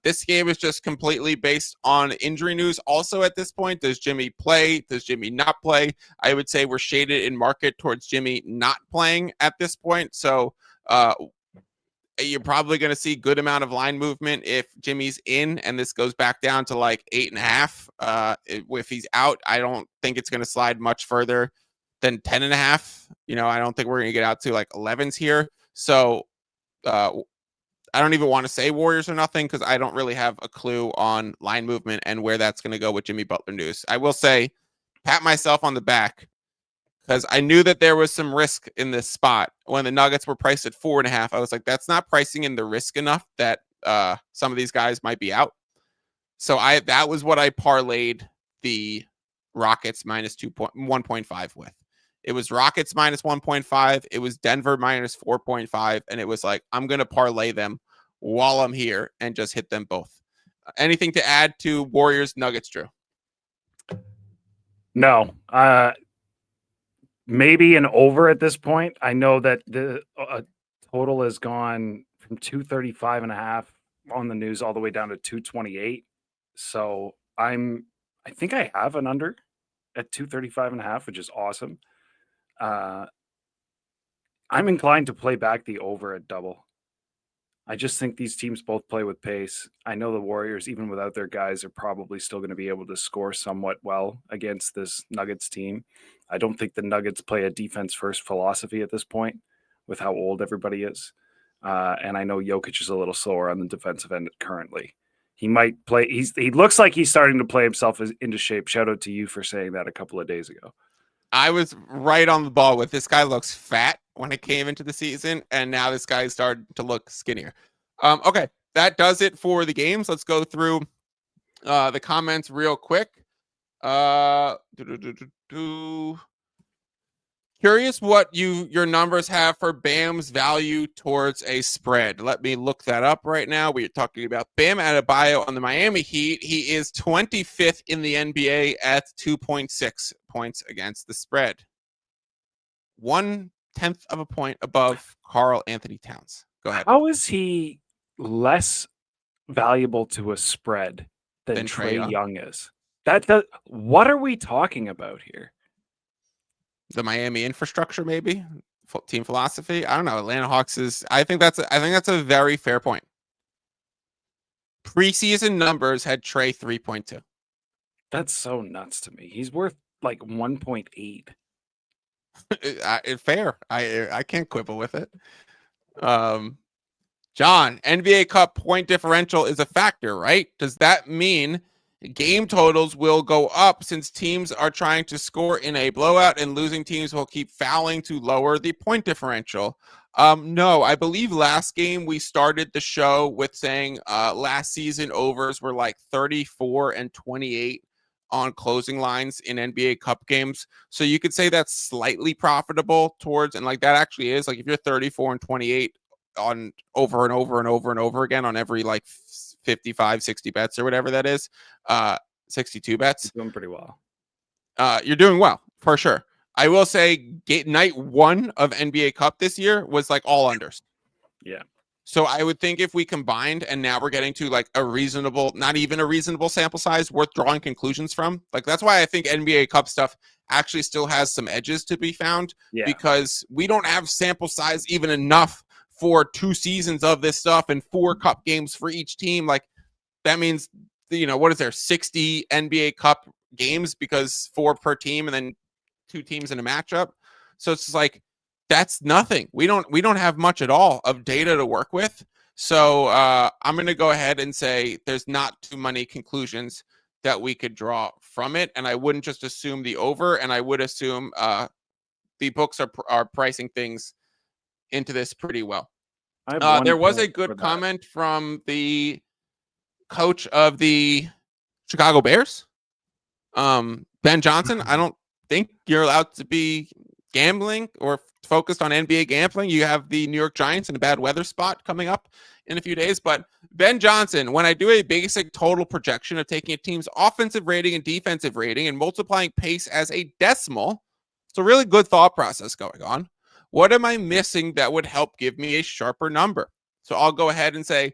This game is just completely based on injury news. Also at this point, does Jimmy play? Does Jimmy not play? I would say we're shaded in market towards Jimmy not playing at this point. So you're probably going to see good amount of line movement if Jimmy's in, and this goes back down to like 8.5. If he's out, I don't think it's going to slide much further than 10.5. I don't think we're going to get out to like 11s here. So I don't even want to say Warriors or nothing because I don't really have a clue on line movement and where that's going to go with Jimmy Butler news. I will say, pat myself on the back because I knew that there was some risk in this spot when the Nuggets were priced at 4.5. I was like, that's not pricing in the risk enough that some of these guys might be out. So that was what I parlayed the Rockets minus 1.5 with. It was Rockets minus 1.5. It was Denver minus 4.5. And it was like, I'm going to parlay them while I'm here and just hit them both. Anything to add to Warriors Nuggets, Drew? No. Maybe an over at this point. I know that the total has gone from 235.5 on the news all the way down to 228. So I think I have an under at 235.5, which is awesome. I'm inclined to play back the over at double. I just think these teams both play with pace. I know the Warriors, even without their guys, are probably still going to be able to score somewhat well against this Nuggets team. I don't think the Nuggets play a defense-first philosophy at this point with how old everybody is. And I know Jokic is a little slower on the defensive end currently. He might play. He looks like he's starting to play himself into shape. Shout out to you for saying that a couple of days ago. I was right on the ball with this guy looks fat when it came into the season, and now this guy started to look skinnier. Okay, that does it for the games. Let's go through the comments real quick. Curious what your numbers have for Bam's value towards a spread. Let me look that up right now. We are talking about Bam Adebayo on the Miami Heat. He is 25th in the NBA at 2.6 points against the spread. 1/10 of a point above Karl Anthony Towns. Go ahead. How is he less valuable to a spread than Trae Young is? What are we talking about here? The Miami infrastructure, maybe team philosophy. I don't know. Atlanta Hawks is. I think that's a very fair point. Preseason numbers had Trae 3.2. That's so nuts to me. He's worth like 1.8. Fair. I can't quibble with it. John, NBA Cup point differential is a factor, right? Does that mean game totals will go up since teams are trying to score in a blowout and losing teams will keep fouling to lower the point differential? No, I believe last game we started the show with saying last season overs were like 34 and 28 on closing lines in NBA Cup games. So you could say that's slightly profitable towards, and like that actually is, like if you're 34 and 28 on over and over and over and over again on every like 55, 60 bets or whatever that is, 62 bets. You're doing pretty well. You're doing well, for sure. I will say night 1 of NBA Cup this year was like all unders. Yeah. So I would think if we combined and now we're getting to like a reasonable, not even a reasonable sample size worth drawing conclusions from. Like that's why I think NBA Cup stuff actually still has some edges to be found, because we don't have sample size even enough for 2 seasons of this stuff and 4 cup games for each team. Like that means, what is there, 60 NBA Cup games because 4 per team and then 2 teams in a matchup. So it's just like, that's nothing. We don't have much at all of data to work with. So I'm going to go ahead and say there's not too many conclusions that we could draw from it. And I wouldn't just assume the over, and I would assume the books are pricing things into this pretty well. There was a good comment from the coach of the Chicago Bears, Ben Johnson. I don't think you're allowed to be gambling or focused on NBA gambling. You have the New York Giants in a bad weather spot coming up in a few days. But Ben Johnson, when I do a basic total projection of taking a team's offensive rating and defensive rating and multiplying pace as a decimal, it's a really good thought process going on. What am I missing that would help give me a sharper number? So I'll go ahead and say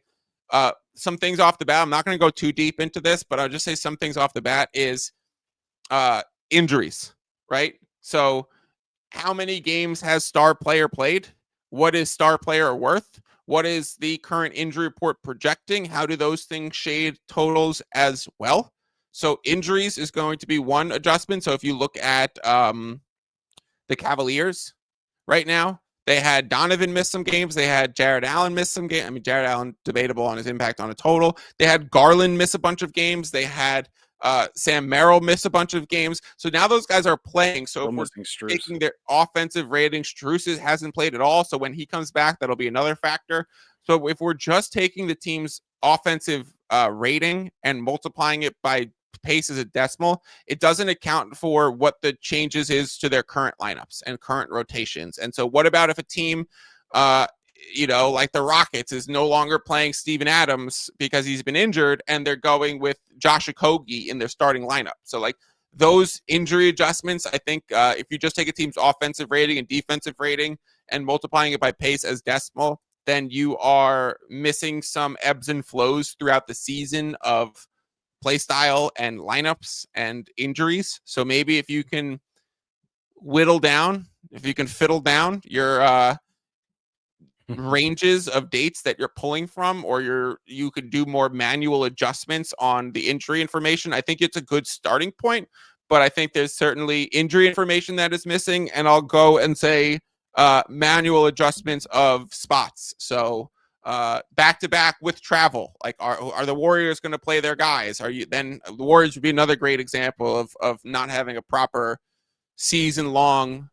some things off the bat. I'm not going to go too deep into this, but I'll just say some things off the bat is injuries, right? So how many games has star player played? What is star player worth? What is the current injury report projecting? How do those things shade totals as well? So injuries is going to be one adjustment. So if you look at the Cavaliers right now, They had Donovan miss some games. They had Jared Allen miss some games. I mean, Jared Allen, debatable on his impact on a total. They had Garland miss a bunch of games. They had Sam Merrill miss a bunch of games. So now those guys are playing. So if we're taking their offensive rating, Strus hasn't played at all. So when he comes back, that'll be another factor. So if we're just taking the team's offensive rating and multiplying it by pace as a decimal, it doesn't account for what the changes is to their current lineups and current rotations. And so what about if a team, like the Rockets is no longer playing Steven Adams because he's been injured and they're going with Josh Okogie in their starting lineup? So like those injury adjustments, I think if you just take a team's offensive rating and defensive rating and multiplying it by pace as decimal, then you are missing some ebbs and flows throughout the season of play style and lineups and injuries. So maybe if you can fiddle down your ranges of dates that you're pulling from, or you could do more manual adjustments on the injury information, I think it's a good starting point. But I think there's certainly injury information that is missing, and I'll go and say manual adjustments of spots. So back to back with travel, like are the Warriors going to play their guys? The Warriors would be another great example of not having a proper season long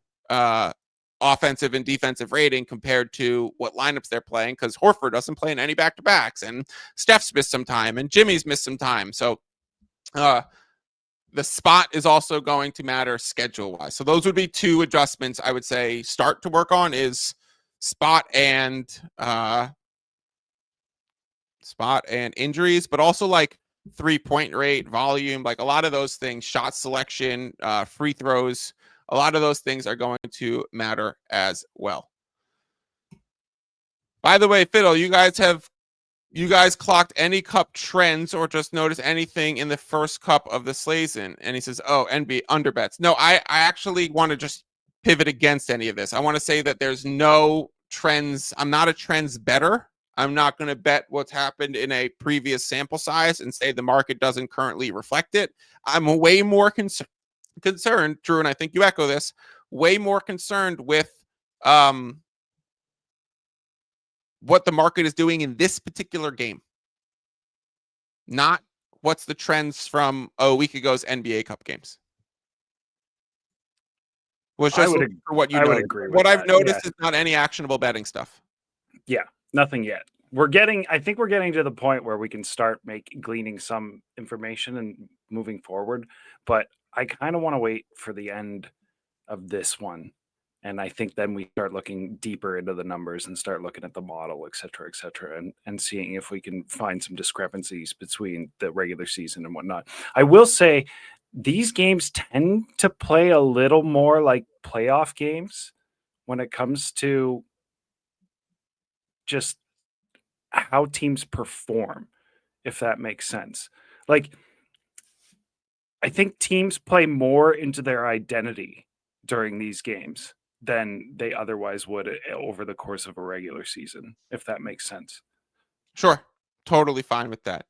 offensive and defensive rating compared to what lineups they're playing, because Horford doesn't play in any back to backs, and Steph's missed some time, and Jimmy's missed some time. So the spot is also going to matter schedule wise. So those would be two adjustments I would say start to work on, is spot and injuries, but also like 3-point rate, volume, like a lot of those things, shot selection, free throws, a lot of those things are going to matter as well. By the way, Fiddle, you guys clocked any cup trends or just noticed anything in the first cup of the Slazen? And he says, oh, NBA underbets. No, I actually want to just pivot against any of this. I want to say that there's no trends. I'm not a trends better. I'm not going to bet what's happened in a previous sample size and say the market doesn't currently reflect it. I'm way more concerned, Drew, and I think you echo this, way more concerned with what the market is doing in this particular game. Not what's the trends from a week ago's NBA Cup games. Well, just for what you know. What I've noticed is not any actionable betting stuff. Yeah, nothing yet. I think we're getting to the point where we can start gleaning some information and moving forward. But I kind of want to wait for the end of this one. And I think then we start looking deeper into the numbers and start looking at the model, et cetera, and seeing if we can find some discrepancies between the regular season and whatnot. I will say these games tend to play a little more like playoff games when it comes to just how teams perform, if that makes sense. Like, I think teams play more into their identity during these games than they otherwise would over the course of a regular season, if that makes sense. Sure. Totally fine with that.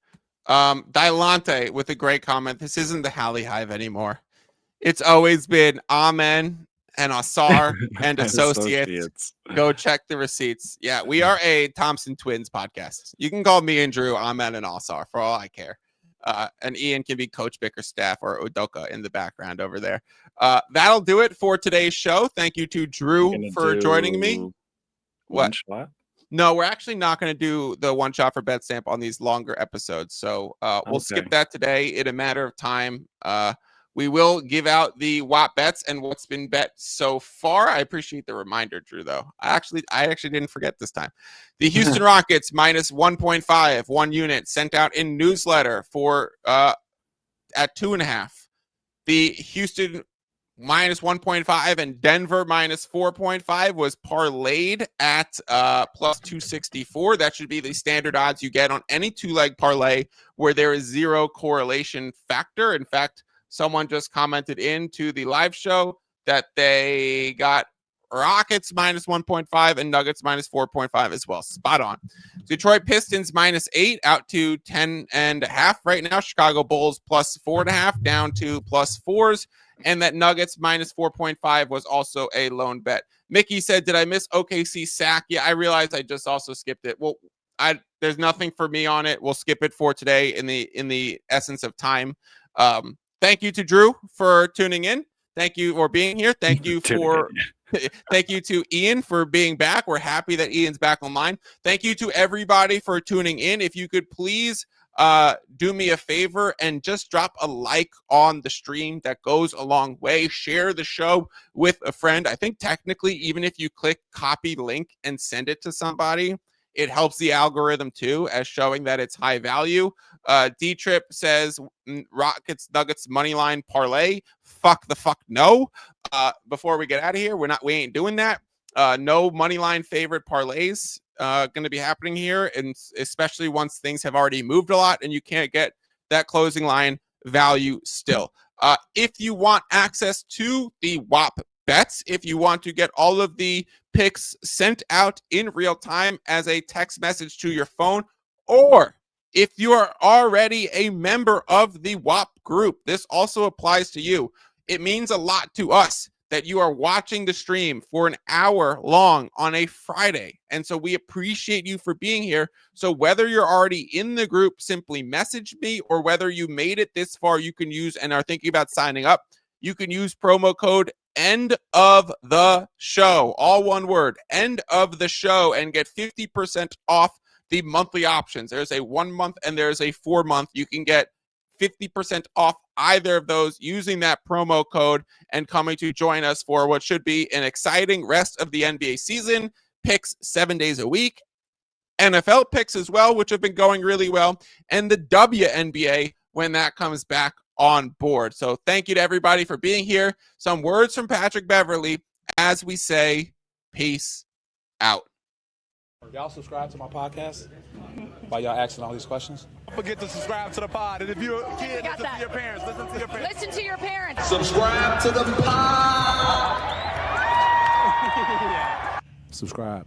Dilante with a great comment. This isn't the Halley Hive anymore. It's always been Amen and Asar and associates. Go check the receipts. Yeah, we are a Thompson Twins podcast. You can call me and Drew Amen and Asar for all I care. And Ian can be Coach Bickerstaff or Udoka in the background over there. That'll do it for today's show. Thank you to Drew for joining me. One shot? No, we're actually not going to do the one shot for BetStamp on these longer episodes. So we'll skip that today in a matter of time. We will give out the WHOP bets and what's been bet so far. I appreciate the reminder, Drew, though. I actually didn't forget this time. The Houston Rockets minus 1.5, 1 unit sent out in newsletter for at 2.5. The Houston minus 1.5 and Denver minus 4.5 was parlayed at plus 264. That should be the standard odds you get on any two-leg parlay where there is zero correlation factor. In fact, someone just commented into the live show that they got Rockets minus 1.5 and Nuggets minus 4.5 as well. Spot on. Detroit Pistons minus 8 out to 10.5 right now. Chicago Bulls plus 4.5 down to plus 4s. And that Nuggets minus 4.5 was also a lone bet. Mickey said, did I miss OKC sack? Yeah, I realized I just also skipped it. Well, there's nothing for me on it. We'll skip it for today in the essence of time. Thank you to Drew for tuning in. Thank you for being here. Thank you for thank you to Ian for being back. We're happy that Ian's back online. Thank you to everybody for tuning in. If you could please do me a favor and just drop a like on the stream. That goes a long way. Share the show with a friend. I think technically, even if you click copy link and send it to somebody, it helps the algorithm too, as showing that it's high value. D-Trip says Rockets Nuggets money line parlay. Fuck the fuck no. Before we get out of here, we ain't doing that. No money line favorite parlays going to be happening here, and especially once things have already moved a lot and you can't get that closing line value still. If you want access to the WHOP bets, if you want to get all of the picks sent out in real time as a text message to your phone, or if you are already a member of the WHOP group, this also applies to you. It means a lot to us that you are watching the stream for an hour long on a Friday. And so we appreciate you for being here. So whether you're already in the group, simply message me, or whether you made it this far, you can use and are thinking about signing up, you can use promo code end of the show, all one word, end of the show, and get 50% off the monthly options. There's a 1 month and there's a 4 month. You can get 50% off either of those using that promo code and coming to join us for what should be an exciting rest of the NBA season. Picks 7 days a week, NFL picks as well, which have been going really well, and the WNBA when that comes back on board. So thank you to everybody for being here. Some words from Patrick Beverley as we say peace out. Y'all subscribe to my podcast while y'all asking all these questions. Don't forget to subscribe to the pod. And if you're a kid, listen to your parents. Listen to your parents. Listen to your parents. Subscribe to the pod. Subscribe.